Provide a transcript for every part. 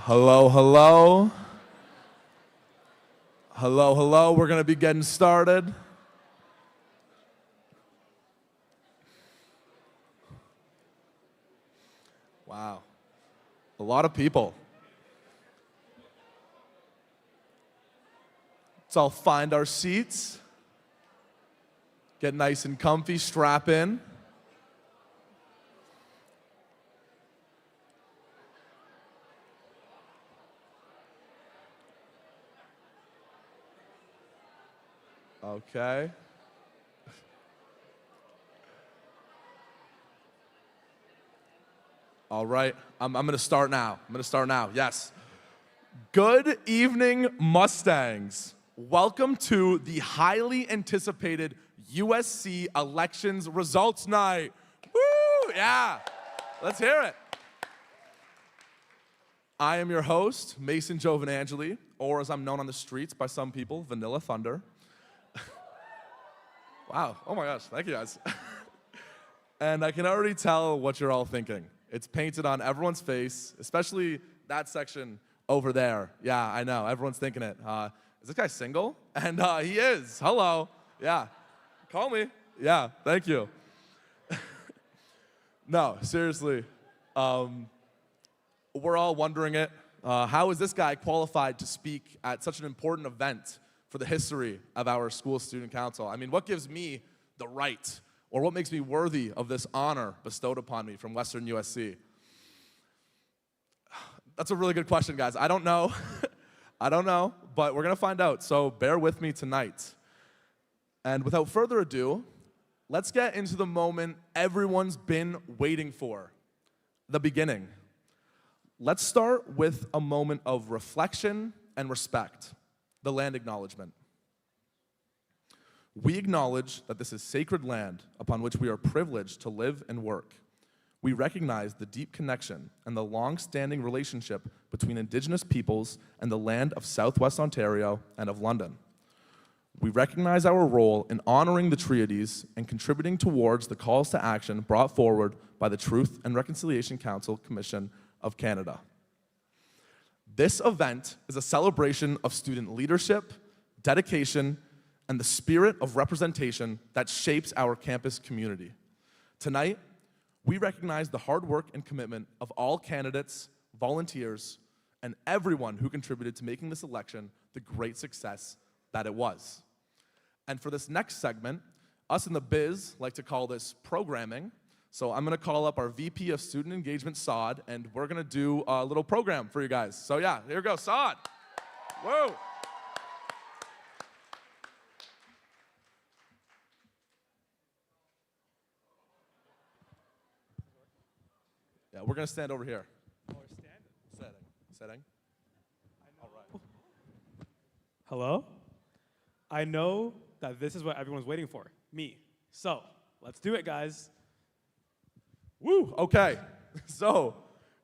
Hello, hello. Hello, hello. We're going to be getting started. Wow. A lot of people. Let's all find our seats. Get nice and comfy, strap in. Okay. All right, I'm going to start now. Yes. Good evening, Mustangs. Welcome to the highly anticipated USC elections results night. Woo! Yeah. Let's hear it. I am your host, Mason Giovanangeli, or as I'm known on the streets by some people, Vanilla Thunder. Wow, oh my gosh, thank you guys. And I can already tell what you're all thinking. It's painted on everyone's face, especially that section over there. Yeah, I know, everyone's thinking it. Is this guy single? And he is, hello. Yeah, call me. Yeah, thank you. No, seriously. We're all wondering it. How is this guy qualified to speak at such an important event for the history of our school student council? I mean, what gives me the right, or what makes me worthy of this honor bestowed upon me from Western USC? That's a really good question, guys. I don't know. I don't know, but we're going to find out, so bear with me tonight. And without further ado, let's get into the moment everyone's been waiting for, the beginning. Let's start with a moment of reflection and respect. The land acknowledgement. We acknowledge that this is sacred land upon which we are privileged to live and work. We recognize the deep connection and the long-standing relationship between Indigenous peoples and the land of Southwest Ontario and of London. We recognize our role in honoring the treaties and contributing towards the calls to action brought forward by the Truth and Reconciliation Council Commission of Canada. This event is a celebration of student leadership, dedication, and the spirit of representation that shapes our campus community. Tonight, we recognize the hard work and commitment of all candidates, volunteers, and everyone who contributed to making this election the great success that it was. And for this next segment, us in the biz like to call this programming. So I'm going to call up our VP of Student Engagement, Saad, and we're going to do a little program for you guys. So yeah, here we go, Saad. Whoa. Yeah, we're going to stand over here. Oh, we're standing. Setting. All right. Hello? I know that this is what everyone's waiting for, me. So let's do it, guys. Woo, okay. So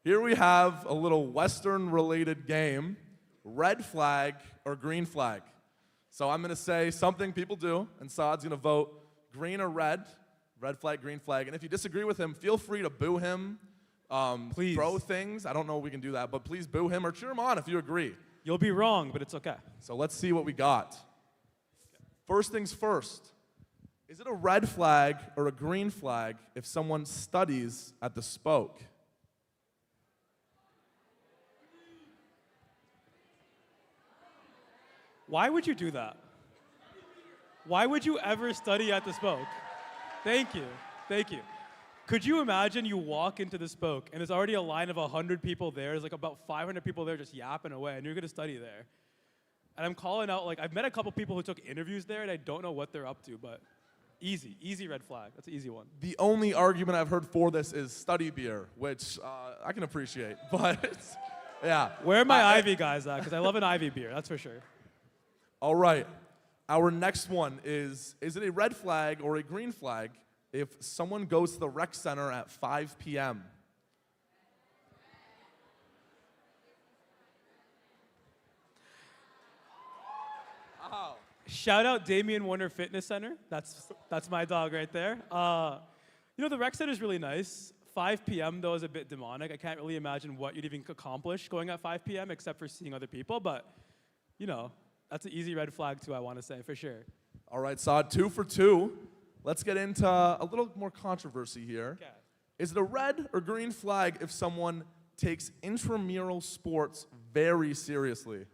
here we have a little Western-related game, red flag or green flag. So I'm going to say something people do, and Saad's going to vote green or red flag, green flag. And if you disagree with him, feel free to boo him, Please. throw things. I don't know if we can do that, but please boo him or cheer him on if you agree. You'll be wrong, but it's okay. So let's see what we got. First things first. Is it a red flag or a green flag if someone studies at the Spoke? Why would you do that? Why would you ever study at the Spoke? Thank you. Thank you. Could you imagine you walk into the Spoke and there's already a line of 100 people there, there's like about 500 people there just yapping away, and you're going to study there? And I'm calling out, like, I've met a couple people who took interviews there, and I don't know what they're up to, but easy red flag. That's an easy one. The only argument I've heard for this is study beer, which I can appreciate, but yeah. Where are my Ivy guys at? Because I love an Ivy beer, that's for sure. All right. Our next one is it a red flag or a green flag if someone goes to the rec center at 5 p.m.? Oh. Shout out Damian Warner Fitness Center. That's my dog right there. You know, the rec center is really nice. 5 p.m. though is a bit demonic. I can't really imagine what you'd even accomplish going at 5 p.m. except for seeing other people. But, you know, that's an easy red flag too, I want to say, for sure. All right, Saad, 2 for 2. Let's get into a little more controversy here. Okay. Is it a red or green flag if someone takes intramural sports very seriously?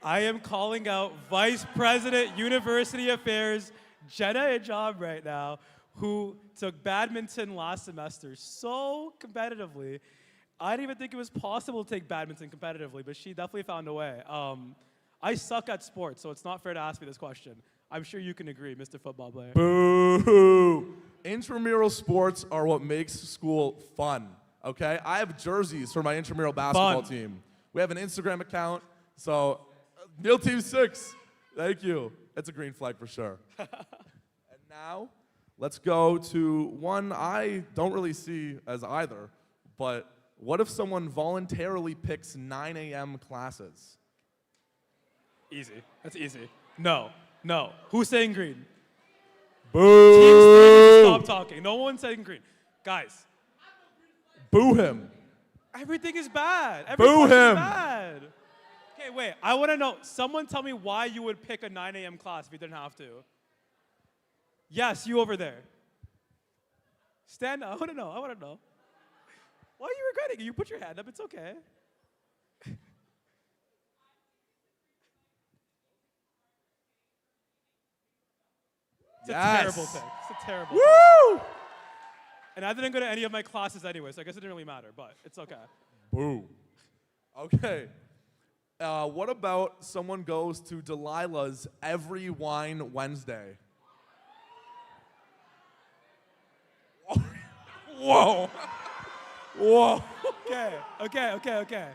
I am calling out Vice President University Affairs, Jenna Ajab right now, who took badminton last semester so competitively. I didn't even think it was possible to take badminton competitively, but she definitely found a way. I suck at sports, so it's not fair to ask me this question. I'm sure you can agree, Mr. Football Player. Boo! Intramural sports are what makes school fun, okay? I have jerseys for my intramural basketball team. We have an Instagram account, so Neil Team 6, thank you. It's a green flag for sure. And now, let's go to one I don't really see as either, but what if someone voluntarily picks 9 a.m. classes? Easy. That's easy. No. Who's saying green? Boo! Team stop talking. No one's saying green. Guys. Boo him. Everything is bad. Boo him. Is bad. Okay, wait. I want to know. Someone tell me why you would pick a 9 a.m. class if you didn't have to. Yes, you over there. Stand up. I want to know. Why are you regretting it? You put your hand up. It's okay. It's a terrible pick. It's a terrible Woo! pick. And I didn't go to any of my classes anyway, so I guess it didn't really matter, but it's okay. Boo. Okay. What about someone goes to Delilah's every wine Wednesday? Whoa. Whoa. Okay.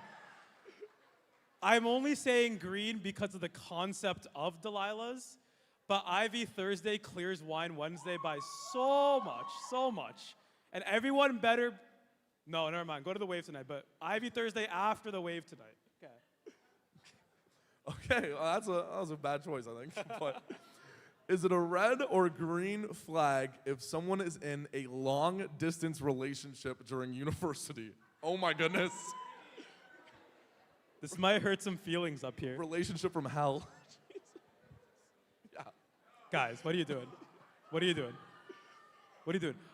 I'm only saying green because of the concept of Delilah's, but Ivy Thursday clears Wine Wednesday by so much. And everyone better, no, never mind, go to the wave tonight, but Ivy Thursday after the wave tonight. Okay, well, that was a bad choice, I think. But is it a red or green flag if someone is in a long-distance relationship during university? Oh my goodness. This might hurt some feelings up here. Relationship from hell. Yeah. Guys, what are you doing?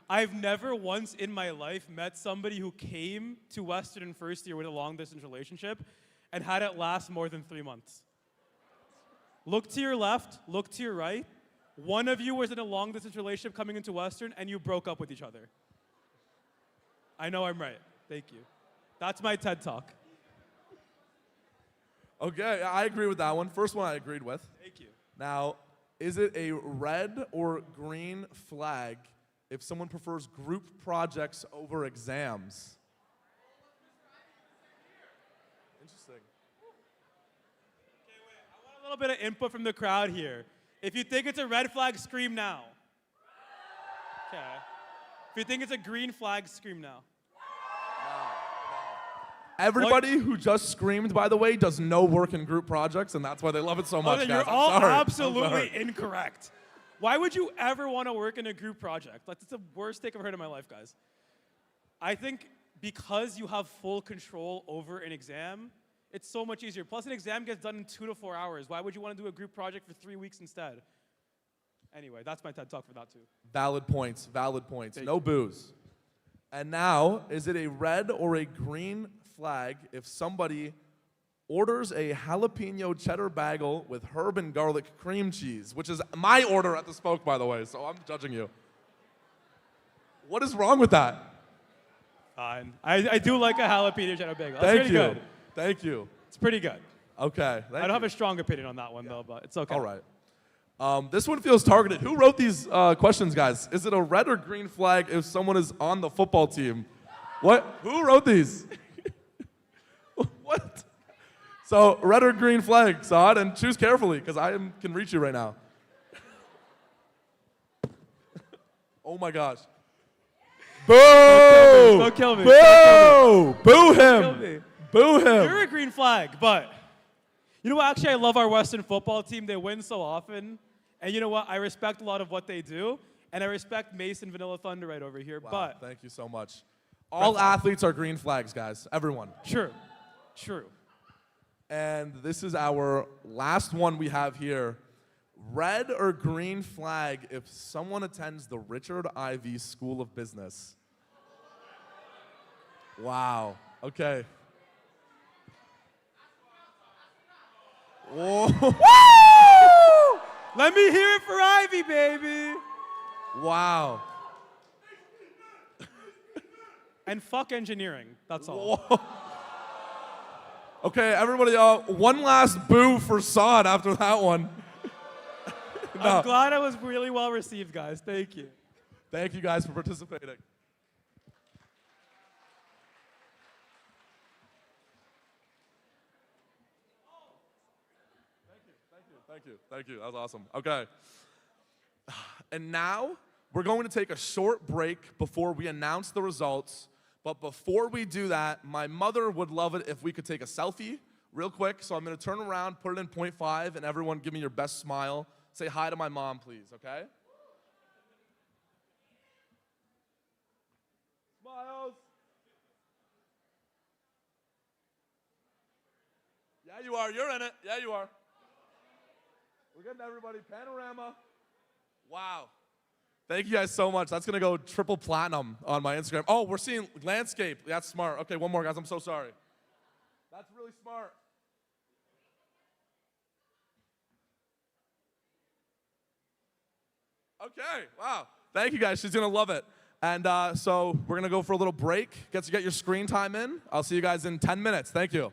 I've never once in my life met somebody who came to Western in first year with a long-distance relationship and had it last more than 3 months. Look to your left, look to your right. One of you was in a long-distance relationship coming into Western, and you broke up with each other. I know I'm right. Thank you. That's my TED Talk. Okay, I agree with that one. First one I agreed with. Thank you. Now, is it a red or green flag if someone prefers group projects over exams? Interesting. Okay, wait. I want a little bit of input from the crowd here. If you think it's a red flag, scream now. Okay. If you think it's a green flag, scream now. Everybody who just screamed, by the way, does no work in group projects, and that's why they love it so much, You're guys. I'm all sorry. absolutely incorrect. Why would you ever want to work in a group project? That's the worst take I've heard in my life, guys. I think because you have full control over an exam, it's so much easier. Plus, an exam gets done in 2 to 4 hours. Why would you want to do a group project for 3 weeks instead? Anyway, that's my TED Talk for that, too. Valid points. No booze. And now, is it a red or a green flag if somebody orders a jalapeno cheddar bagel with herb and garlic cream cheese, which is my order at the Spoke, by the way, so I'm judging you. What is wrong with that? Fine. I do like a jalapeno cheddar bagel. That's Thank pretty you. good. Thank you. It's pretty good. Okay. I don't have a strong opinion on that one, though, but it's okay. All right. This one feels targeted. Who wrote these questions, guys? Is it a red or green flag if someone is on the football team? What? Who wrote these? What? So, red or green flag, Saad, and choose carefully, because I can reach you right now. Oh my gosh. Boo! Don't kill me. Boo! Boo him! Kill me. Boo him! You're a green flag, but you know what? Actually, I love our Western football team. They win so often. And you know what? I respect a lot of what they do. And I respect Mason Vanilla Thunder right over here, Wow, but thank you so much. All flag. athletes are green flags, guys. Everyone. true. And this is our last one we have here. Red or green flag if someone attends the Richard Ivey School of Business. Wow. Okay. Whoa. Woo! Let me hear it for Ivy, baby. Wow. And fuck engineering. That's all. Whoa. Okay, everybody, one last boo for Saad after that one. No. I'm glad I was really well received, guys. Thank you. Thank you guys for participating. Thank you. That was awesome. Okay. And now we're going to take a short break before we announce the results. But before we do that, my mother would love it if we could take a selfie real quick. So I'm going to turn around, put it in 0.5, and everyone give me your best smile. Say hi to my mom, please, okay? Smiles. Yeah, you are. You're in it. Yeah, you are. We're getting everybody. Panorama. Wow. Thank you guys so much. That's going to go triple platinum on my Instagram. Oh, we're seeing landscape. That's smart. Okay, one more, guys. I'm so sorry. That's really smart. Okay, wow. Thank you, guys. She's going to love it. And so we're going to go for a little break. Get your screen time in. I'll see you guys in 10 minutes. Thank you.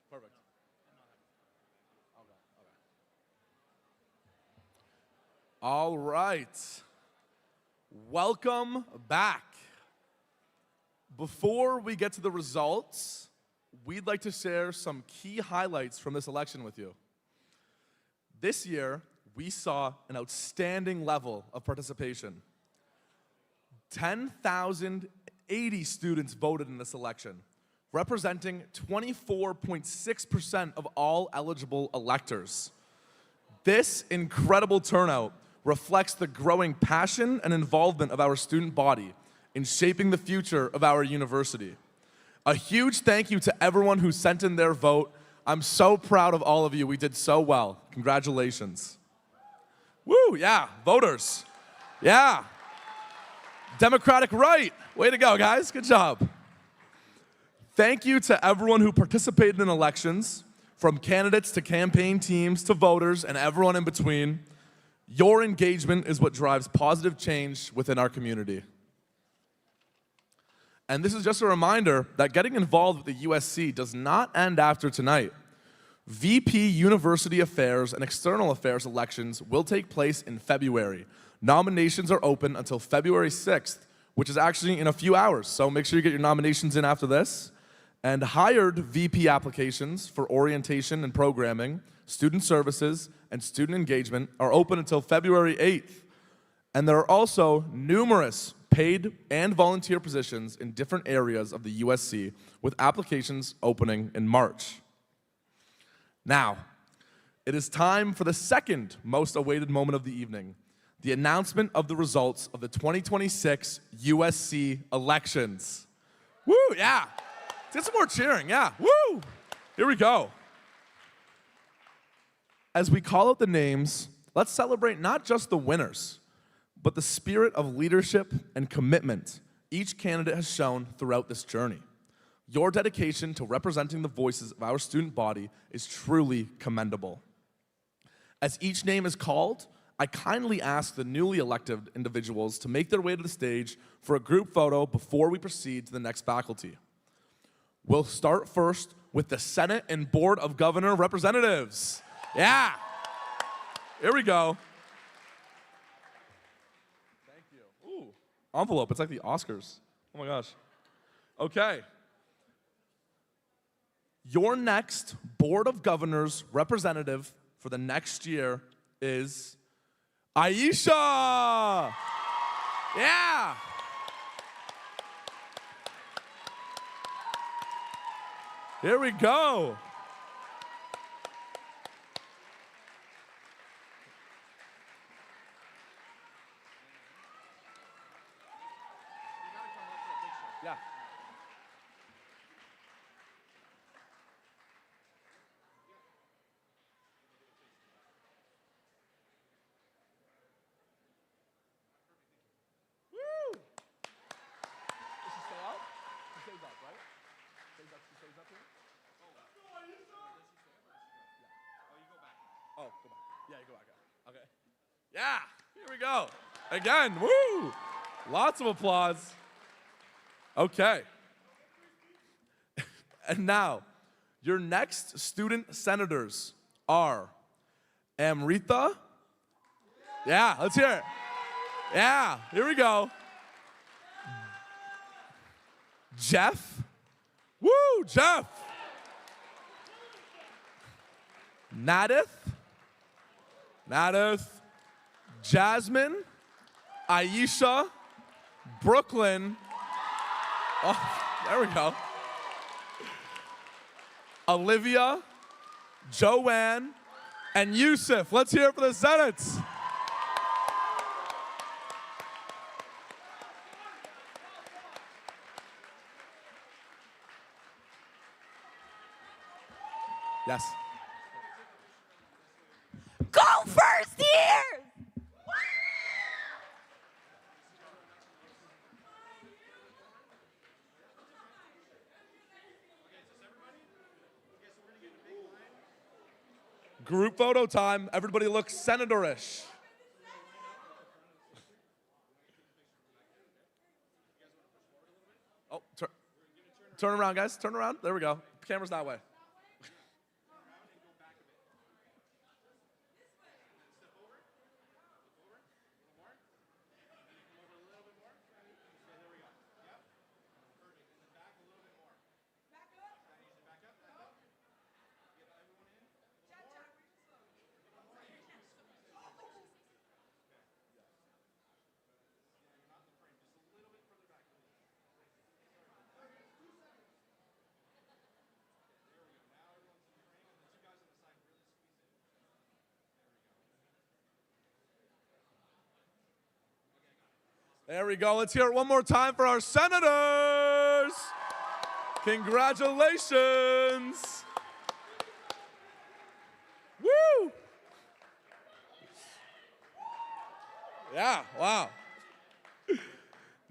Perfect. All right. Welcome back. Before we get to the results, we'd like to share some key highlights from this election with you. This year, we saw an outstanding level of participation. 10,080 students voted in this election, representing 24.6% of all eligible electors. This incredible turnout reflects the growing passion and involvement of our student body in shaping the future of our university. A huge thank you to everyone who sent in their vote. I'm so proud of all of you. We did so well. Congratulations. Woo, yeah, voters. Yeah. Democratic right. Way to go, guys. Good job. Thank you to everyone who participated in elections, from candidates to campaign teams to voters and everyone in between. Your engagement is what drives positive change within our community. And this is just a reminder that getting involved with the USC does not end after tonight. VP University Affairs and External Affairs elections will take place in February. Nominations are open until February 6th, which is actually in a few hours. So make sure you get your nominations in after this. And hired VP applications for orientation and programming, student services, and student engagement are open until February 8th. And there are also numerous paid and volunteer positions in different areas of the USC, with applications opening in March. Now, it is time for the second most awaited moment of the evening, the announcement of the results of the 2026 USC elections. Woo, yeah. Get some more cheering, yeah. Woo! Here we go. As we call out the names, let's celebrate not just the winners, but the spirit of leadership and commitment each candidate has shown throughout this journey. Your dedication to representing the voices of our student body is truly commendable. As each name is called, I kindly ask the newly elected individuals to make their way to the stage for a group photo before we proceed to the next faculty. We'll start first with the Senate and Board of Governor representatives. Yeah. Here we go. Thank you. Ooh, envelope. It's like the Oscars. Oh my gosh. Okay. Your next Board of Governors representative for the next year is Aisha! Yeah! Here we go. Yeah. Woo! Does she stay up? She stays up, right? She stays up here? Oh, go back. Yeah, you go back up. Okay. Yeah, here we go. Again, woo! Lots of applause. Okay. And now, your next student senators are Amrita. Yeah, let's hear it. Yeah, here we go. Jeff. Woo, Jeff. Nadith. Jasmine. Aisha. Brooklyn. Oh, there we go. Olivia, Joanne, and Yusuf. Let's hear it for the Senates. Yes. Go first years! Group photo time. Everybody looks senatorish. Oh, turn around, guys. Turn around. There we go. Camera's that way. There we go. Let's hear it one more time for our senators. Congratulations. Woo! Yeah, wow.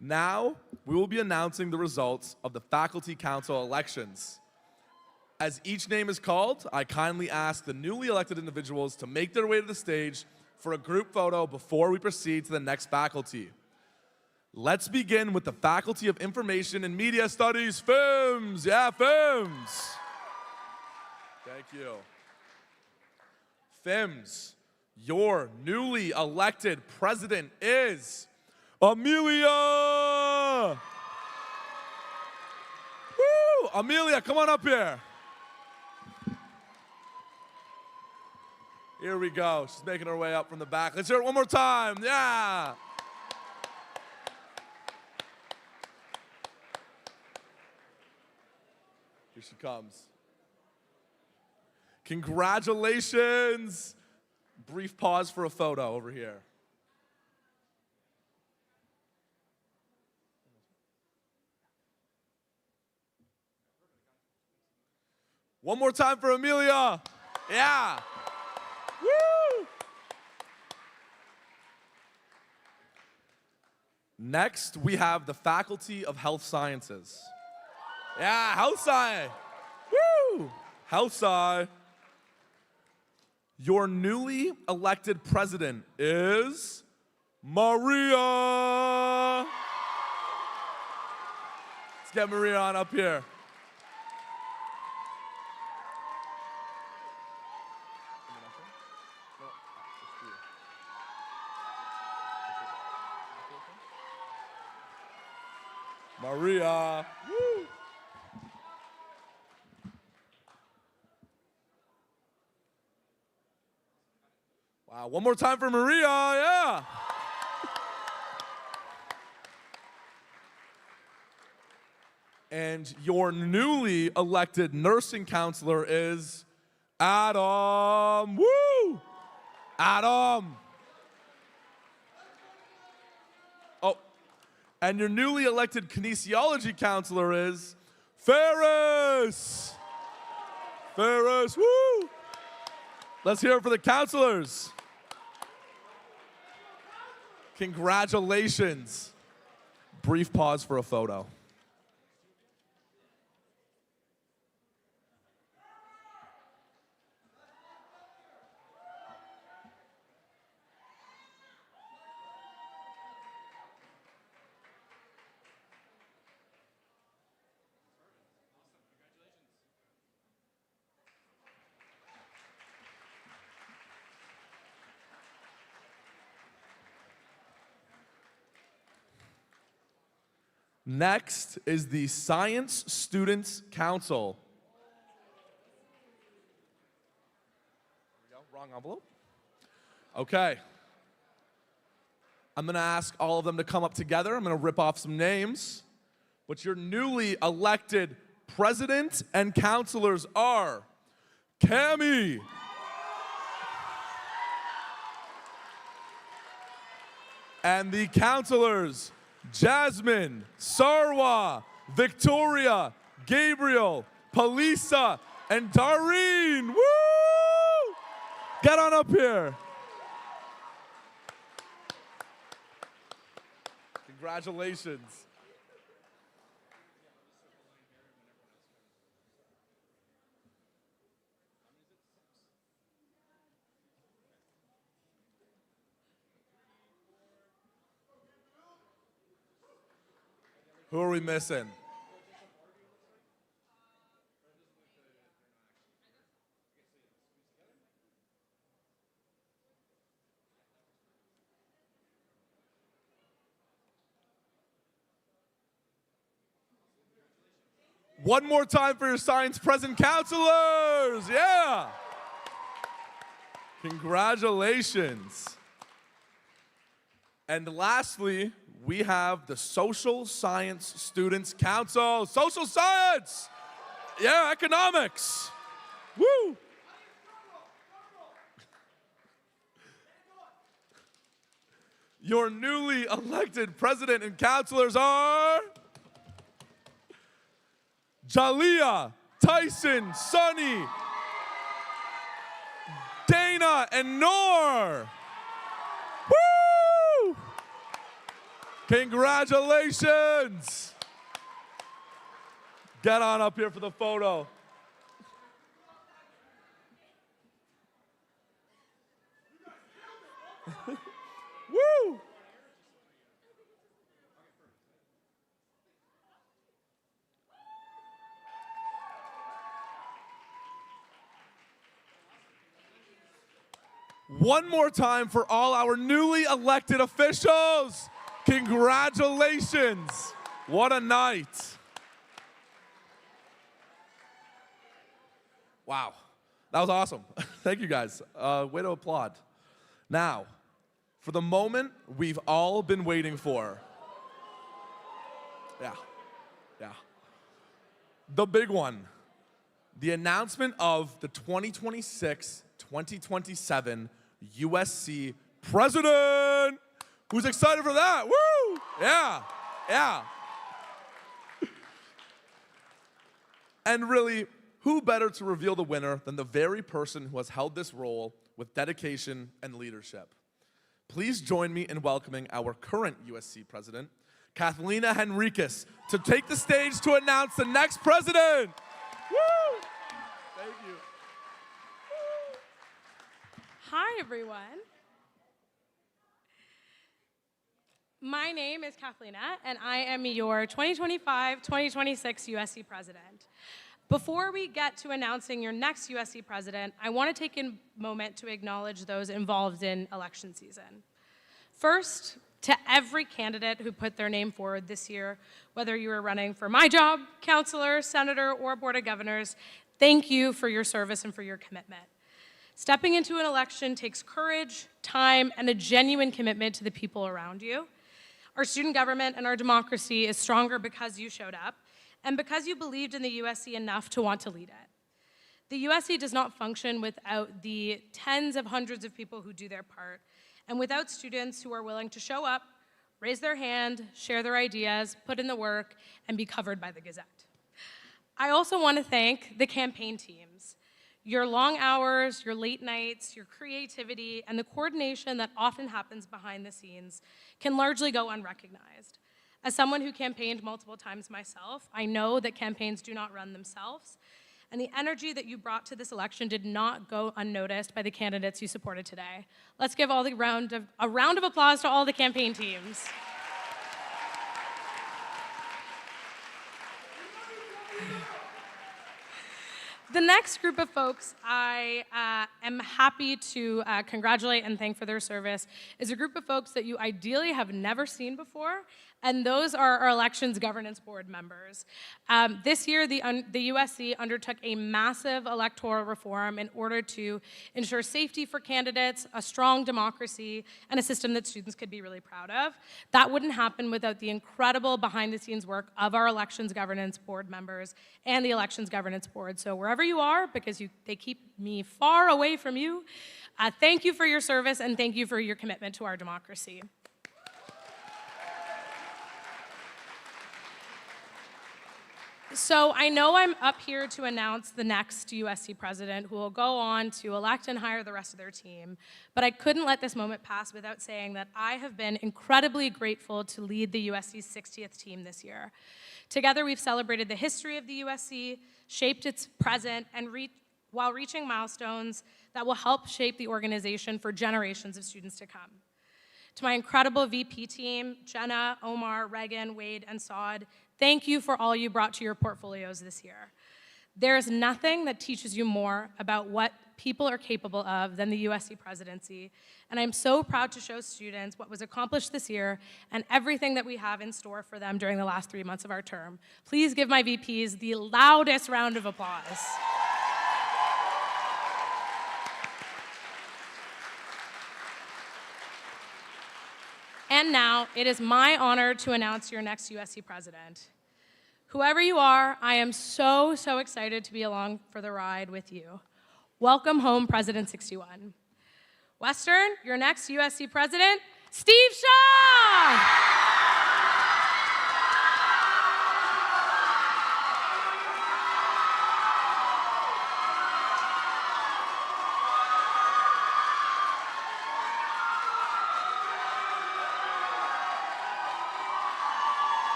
Now, we will be announcing the results of the Faculty Council elections. As each name is called, I kindly ask the newly elected individuals to make their way to the stage for a group photo before we proceed to the next faculty. Let's begin with the Faculty of Information and Media Studies, FIMS. Yeah, FIMS. Thank you. FIMS, your newly elected president is Amelia. Woo! Amelia, come on up here. Here we go. She's making her way up from the back. Let's hear it one more time. Yeah. Here she comes. Congratulations. Brief pause for a photo over here. One more time for Amelia. Yeah. Woo! Next, we have the Faculty of Health Sciences. Yeah, Health Sci. Woo! Health Sci. Your newly elected president is Maria. Let's get Maria on up here. Maria. Woo! Wow, one more time for Maria, yeah. And your newly elected nursing counselor is Adam. Woo! Adam. Oh, and your newly elected kinesiology counselor is Ferris. Ferris, woo! Let's hear it for the counselors. Congratulations. Brief pause for a photo. Next is the Science Students Council. There we go, wrong envelope. Okay. I'm gonna ask all of them to come up together. I'm gonna rip off some names. But your newly elected president and counselors are Cami, and the counselors Jasmine, Sarwa, Victoria, Gabriel, Palisa, and Dareen. Woo! Get on up here. Congratulations. Who are we missing? One more time for your science present counselors. Yeah. Congratulations. And lastly, we have the Social Science Students Council. Social science! Yeah, economics. Woo! Your newly elected president and counselors are Jaliyah, Tyson, Sunny, Dana, and Noor. Woo! Congratulations! Get on up here for the photo. Woo! One more time for all our newly elected officials. Congratulations. What a night. Wow, that was awesome. Thank you guys. Way to applaud. Now, for the moment we've all been waiting for. Yeah. The big one. The announcement of the 2026-2027 USC president. Who's excited for that? Woo! Yeah. And really, who better to reveal the winner than the very person who has held this role with dedication and leadership? Please join me in welcoming our current USC president, Kathlena Henriquez, to take the stage to announce the next president. Woo! Thank you. Hi, everyone. My name is Kathlena, and I am your 2025-2026 USC president. Before we get to announcing your next USC president, I want to take a moment to acknowledge those involved in election season. First, to every candidate who put their name forward this year, whether you were running for my job, counselor, senator, or board of governors, thank you for your service and for your commitment. Stepping into an election takes courage, time, and a genuine commitment to the people around you. Our student government and our democracy is stronger because you showed up and because you believed in the USC enough to want to lead it. The USC does not function without the tens of hundreds of people who do their part, and without students who are willing to show up, raise their hand, share their ideas, put in the work, and be covered by the Gazette. I also want to thank the campaign teams. Your long hours, your late nights, your creativity, and the coordination that often happens behind the scenes can largely go unrecognized. As someone who campaigned multiple times myself, I know that campaigns do not run themselves, and the energy that you brought to this election did not go unnoticed by the candidates you supported today. Let's give a round of applause to all the campaign teams. The next group of folks I am happy to congratulate and thank for their service is a group of folks that you ideally have never seen before, and those are our Elections Governance Board members. This year, the USC undertook a massive electoral reform in order to ensure safety for candidates, a strong democracy, and a system that students could be really proud of. That wouldn't happen without the incredible behind-the-scenes work of our Elections Governance Board members and the Elections Governance Board. So wherever you are, because they keep me far away from you, thank you for your service and thank you for your commitment to our democracy. So I know I'm up here to announce the next USC president who will go on to elect and hire the rest of their team, but I couldn't let this moment pass without saying that I have been incredibly grateful to lead the USC's 60th team this year. Together, we've celebrated the history of the USC, shaped its present, and while reaching milestones that will help shape the organization for generations of students to come. To my incredible VP team, Jenna, Omar, Reagan, Wade, and Saad, thank you for all you brought to your portfolios this year. There is nothing that teaches you more about what people are capable of than the USC presidency, and I'm so proud to show students what was accomplished this year and everything that we have in store for them during the last 3 months of our term. Please give my VPs the loudest round of applause. And now, it is my honor to announce your next USC president. Whoever you are, I am so excited to be along for the ride with you. Welcome home, President 61. Western, your next USC president, Steve Shaw!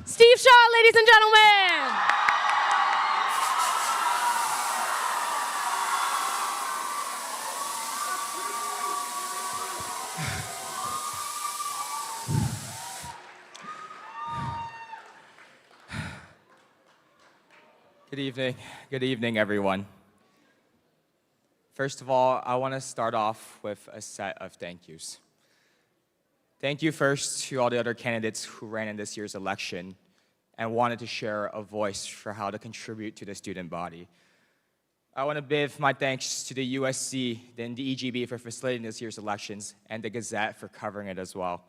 Steve Shaw, ladies and gentlemen. Good evening, everyone. First of all, I want to start off with a set of thank yous. Thank you first to all the other candidates who ran in this year's election and wanted to share a voice for how to contribute to the student body. I want to give my thanks to the USC, then the EGB for facilitating this year's elections, and the Gazette for covering it as well.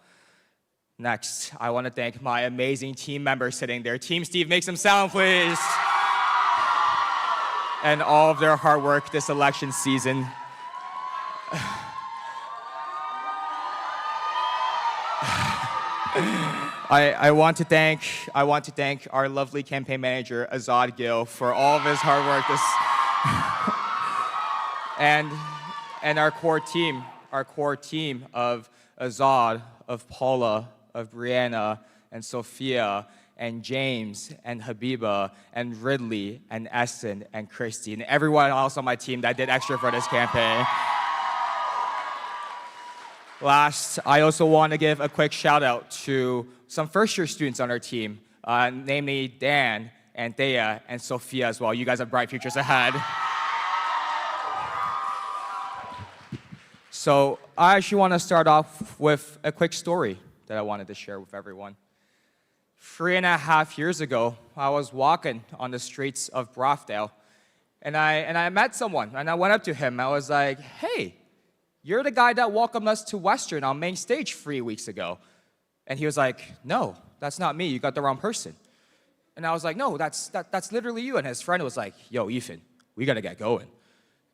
Next, I want to thank my amazing team members sitting there. Team Steve, make some sound, please. And all of their hard work this election season. I want to thank our lovely campaign manager, Azad Gill, for all of his hard work and our core team of Azad, of Paula, of Brianna, and Sophia, and James, and Habiba, and Ridley, and Essen, and Christy, and everyone else on my team that did extra for this campaign. Last, I also want to give a quick shout out to some first-year students on our team, namely Dan, and Thea, and Sophia as well. You guys have bright futures ahead. So I actually want to start off with a quick story that I wanted to share with everyone. 3.5 years ago, I was walking on the streets of Brothdale, and I met someone, and I went up to him. I was like, hey, you're the guy that welcomed us to Western on main stage 3 weeks ago. And he was like, no, that's not me. You got the wrong person. And I was like, no, that's literally you. And his friend was like, yo, Ethan, we got to get going.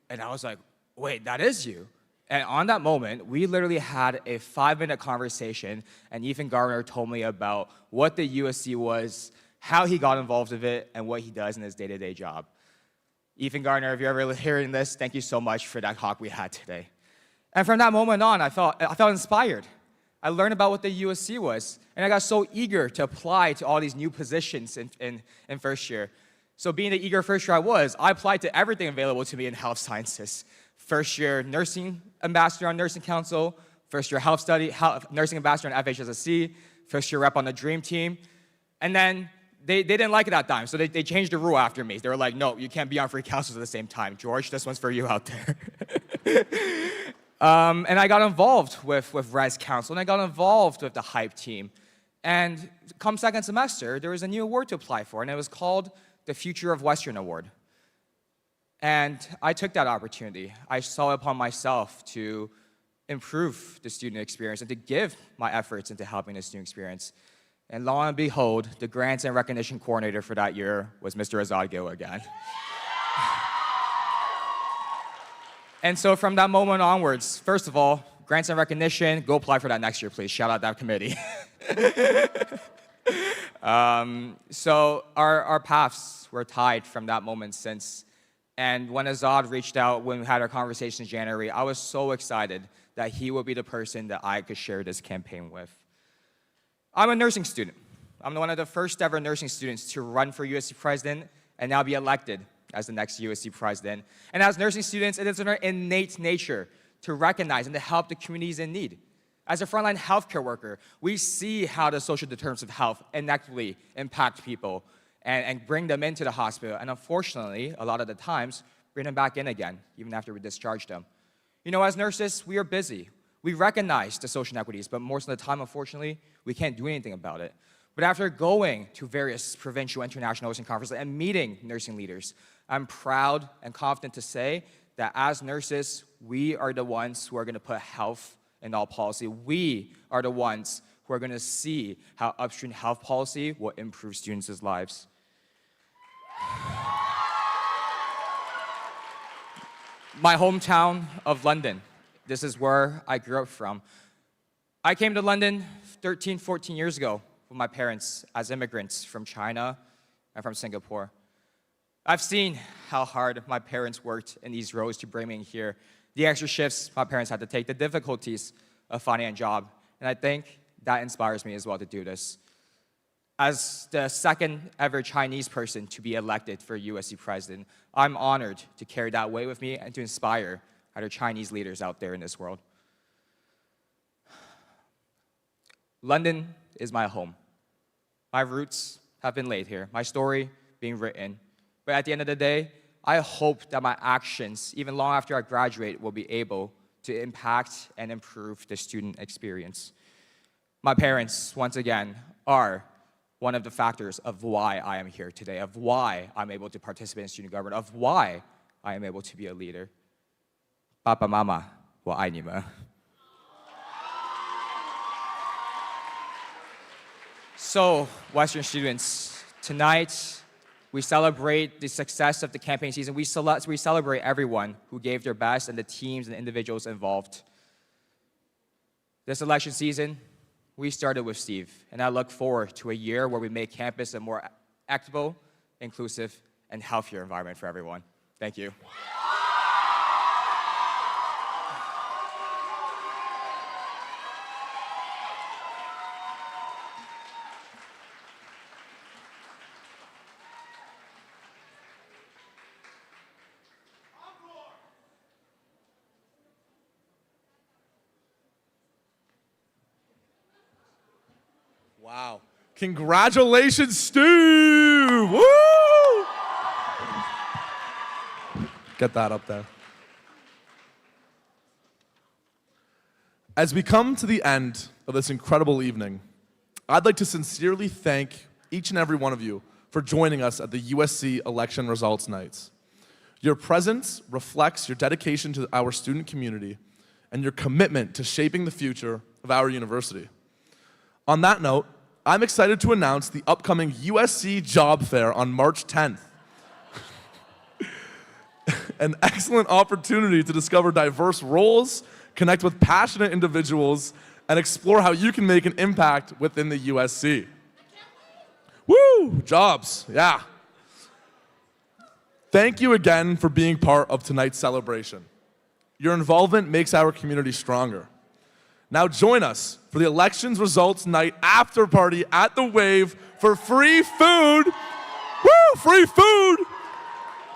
And I was like, wait, that is you? And on that moment, we literally had a 5-minute conversation, and Ethan Garner told me about what the USC was, how he got involved with it, and what he does in his day-to-day job. Ethan Garner, if you're ever hearing this, thank you so much for that talk we had today. And from that moment on, I felt inspired. I learned about what the USC was, and I got so eager to apply to all these new positions in first year. So being the eager first year I applied to everything available to me in health sciences. First year nursing ambassador on Nursing Council, first year nursing ambassador on FHSSC, first year rep on the Dream Team. And then they didn't like it that time, so they changed the rule after me. They were like, no, you can't be on 3 councils at the same time. George, this one's for you out there. And I got involved with Res Council, and I got involved with the Hype team. And come second semester, there was a new award to apply for, and it was called the Future of Western Award. And I took that opportunity. I saw it upon myself to improve the student experience and to give my efforts into helping the student experience. And lo and behold, the grants and recognition coordinator for that year was Mr. Azad Gill again. And so from that moment onwards, first of all, grants and recognition, go apply for that next year, please. Shout out that committee. So our paths were tied from that moment since. And when Azad reached out, when we had our conversation in January, I was so excited that he would be the person that I could share this campaign with. I'm a nursing student. I'm one of the first ever nursing students to run for USC president and now be elected as the next USC president. And as nursing students, it is in our innate nature to recognize and to help the communities in need. As a frontline healthcare worker, we see how the social determinants of health inevitably impact people and bring them into the hospital. And unfortunately, a lot of the times, bring them back in again, even after we discharge them. You know, as nurses, we are busy. We recognize the social inequities, but most of the time, unfortunately, we can't do anything about it. But after going to various provincial international nursing conferences and meeting nursing leaders, I'm proud and confident to say that as nurses, we are the ones who are going to put health in all policy. We are the ones who are going to see how upstream health policy will improve students' lives. My hometown of London, this is where I grew up from. I came to London 13, 14 years ago with my parents as immigrants from China and from Singapore. I've seen how hard my parents worked in these roads to bring me here, the extra shifts my parents had to take, the difficulties of finding a job, and I think that inspires me as well to do this. As the second ever Chinese person to be elected for USC president, I'm honored to carry that weight with me and to inspire other Chinese leaders out there in this world. London is my home. My roots have been laid here, my story being written. But at the end of the day, I hope that my actions, even long after I graduate, will be able to impact and improve the student experience. My parents, once again, are one of the factors of why I am here today, of why I'm able to participate in student government, of why I am able to be a leader. Papa, Mama, 我爱你们. So, Western students, tonight we celebrate the success of the campaign season. We celebrate everyone who gave their best and the teams and individuals involved. This election season, we started with Steve, and I look forward to a year where we make campus a more equitable, inclusive, and healthier environment for everyone. Thank you. Wow. Congratulations, Steve! Woo! Get that up there. As we come to the end of this incredible evening, I'd like to sincerely thank each and every one of you for joining us at the USC election results nights. Your presence reflects your dedication to our student community and your commitment to shaping the future of our university. On that note, I'm excited to announce the upcoming USC Job Fair on March 10th. An excellent opportunity to discover diverse roles, connect with passionate individuals, and explore how you can make an impact within the USC. Woo! Jobs, yeah. Thank you again for being part of tonight's celebration. Your involvement makes our community stronger. Now join us for the elections results night after party at the Wave for free food. Woo! Free food!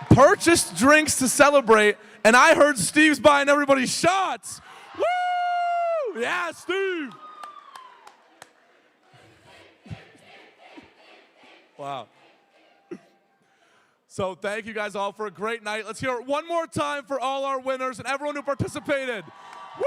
Purchase drinks to celebrate, and I heard Steve's buying everybody shots. Woo! Yeah, Steve! Wow. So thank you guys all for a great night. Let's hear it one more time for all our winners and everyone who participated. Woo!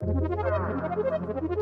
Thank you.